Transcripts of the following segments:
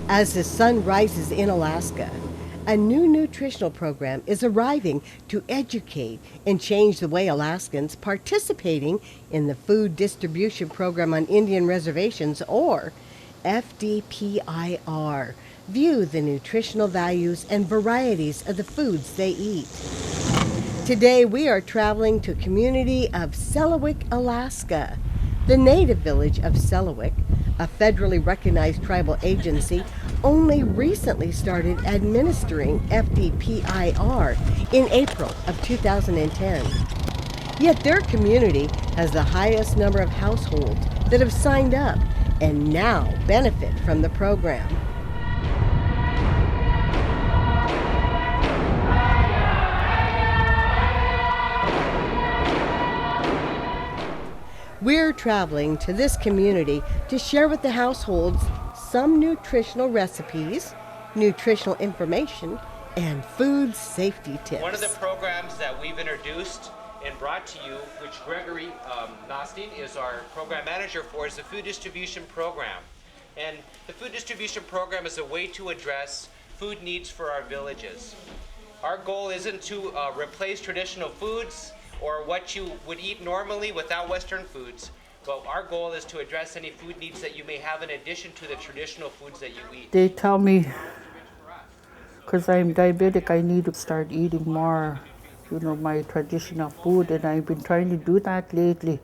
As the sun rises in Alaska, a new nutritional program is arriving to educate and change the way Alaskans participating in the Food Distribution Program on Indian Reservations, or FDPIR, view the nutritional values and varieties of the foods they eat. Today we are traveling to a community of Selawik, Alaska. The native village of Selawik, a federally recognized tribal agency, only recently started administering FDPIR in April of 2010. Yet their community has the highest number of households that have signed up and now benefit from the program. We're traveling to this community to share with the households some nutritional recipes, nutritional information, and food safety tips. One of the programs that we've introduced and brought to you, which Gregory Nostine is our program manager for, is the Food Distribution Program. And the Food Distribution Program is a way to address food needs for our villages. Our goal isn't to replace traditional foods or what you would eat normally without Western foods. But our goal is to address any food needs that you may have in addition to the traditional foods that you eat. They tell me, because I'm diabetic, I need to start eating more, my traditional food, and I've been trying to do that lately,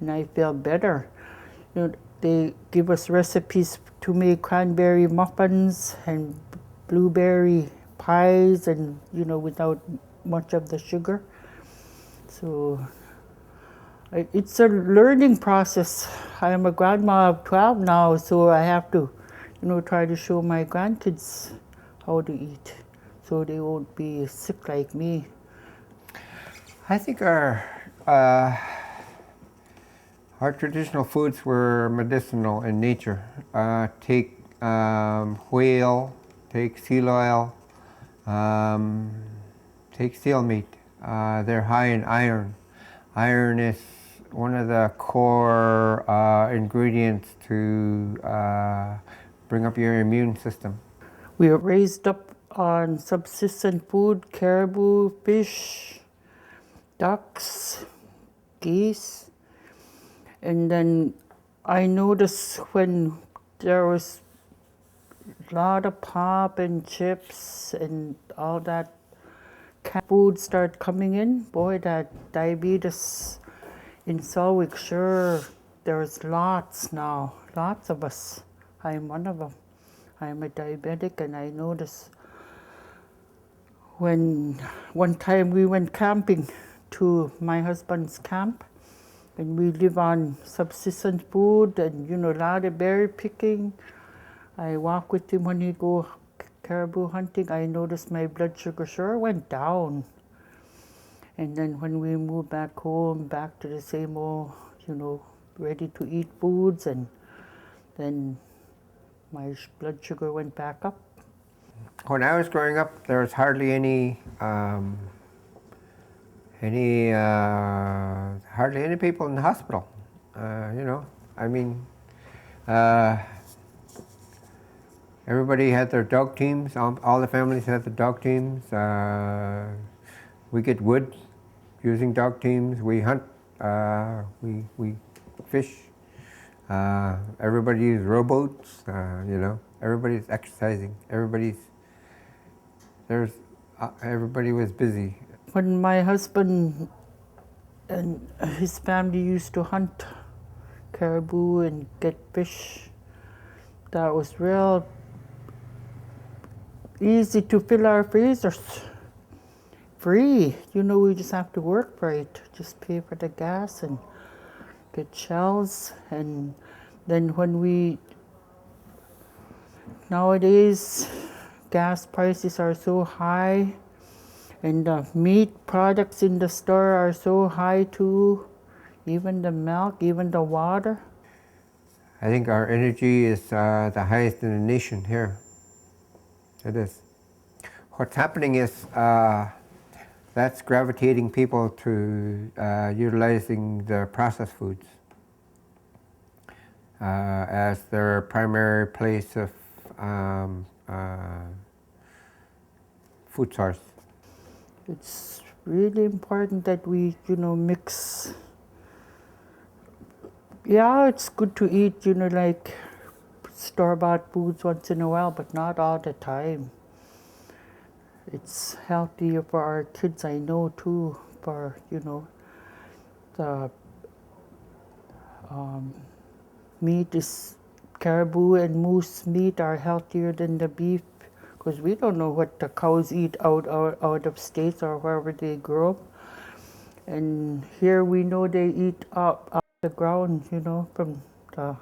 and I feel better. They give us recipes to make cranberry muffins and blueberry pies, and without much of the sugar. So it's a learning process. I am a grandma of 12 now, so I have to, try to show my grandkids how to eat so they won't be sick like me. I think our traditional foods were medicinal in nature. Take whale, take seal oil, take seal meat. They're high in iron. Iron is one of the core ingredients to bring up your immune system. We are raised up on subsistence food, caribou, fish, ducks, geese. And then I noticed when there was a lot of pop and chips and all that food started coming in, boy, that diabetes in Selawik, sure, there's lots now, lots of us. I'm one of them. I'm a diabetic, and I noticed when one time we went camping to my husband's camp, and we live on subsistence food and, a lot of berry picking. I walk with him when he go caribou hunting. I noticed my blood sugar sure went down. And then when we moved back home, back to the same old, ready to eat foods, and then my blood sugar went back up. When I was growing up, there was hardly any people in the hospital. Everybody had their dog teams. All the families had their dog teams. We get wood using dog teams. We hunt. We fish. Everybody uses rowboats. Everybody's exercising. Everybody was busy. When my husband and his family used to hunt caribou and get fish, that was real easy to fill our freezers. Free, we just have to work for it. Just pay for the gas and get shells. And then nowadays, gas prices are so high, and the meat products in the store are so high too. Even the milk, even the water. I think our energy is the highest in the nation here. It is. What's happening is that's gravitating people to utilizing the processed foods as their primary place of food source. It's really important that we, mix. Yeah, it's good to eat, like store-bought foods once in a while, but not all the time. It's healthier for our kids, I know, too, for, the meat is, caribou and moose meat are healthier than the beef, because we don't know what the cows eat out of states or wherever they grow up. And here we know they eat up the ground, from the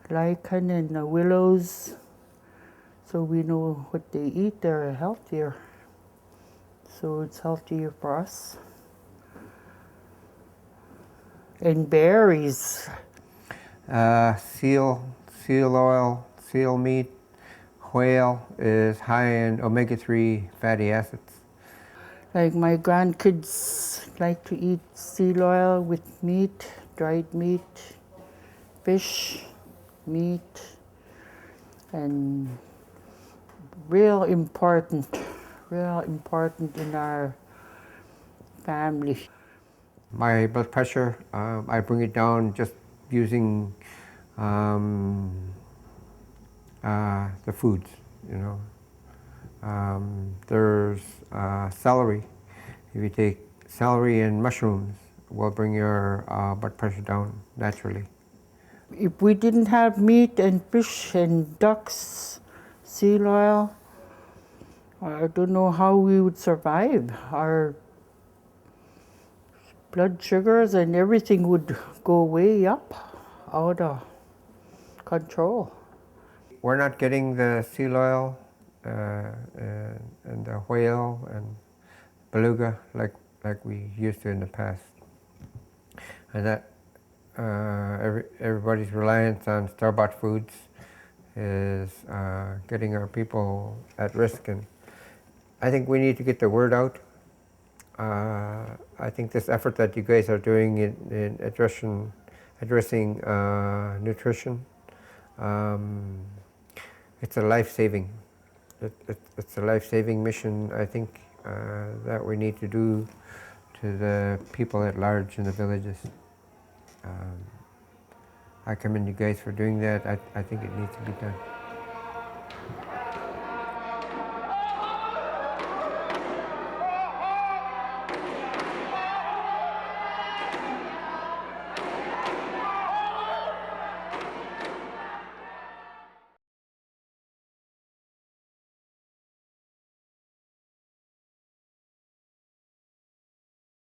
lichen and the willows. So we know what they eat, they're healthier. So it's healthier for us. And berries. Seal oil, seal meat, whale is high in omega-3 fatty acids. Like my grandkids like to eat seal oil with meat, dried meat, fish, meat, and real important in our family. My blood pressure, I bring it down just using the foods, there's celery. If you take celery and mushrooms, will bring your blood pressure down naturally. If we didn't have meat and fish and ducks, seal oil, I don't know how we would survive. Our blood sugars and everything would go way up, out of control. We're not getting the seal oil and the whale and beluga like we used to in the past. And that everybody's reliance on store-bought foods is getting our people at risk. And I think we need to get the word out. I think this effort that you guys are doing in addressing nutrition, it's a life-saving. It's a life-saving mission, I think, that we need to do to the people at large in the villages. I commend you guys for doing that. I think it needs to be done.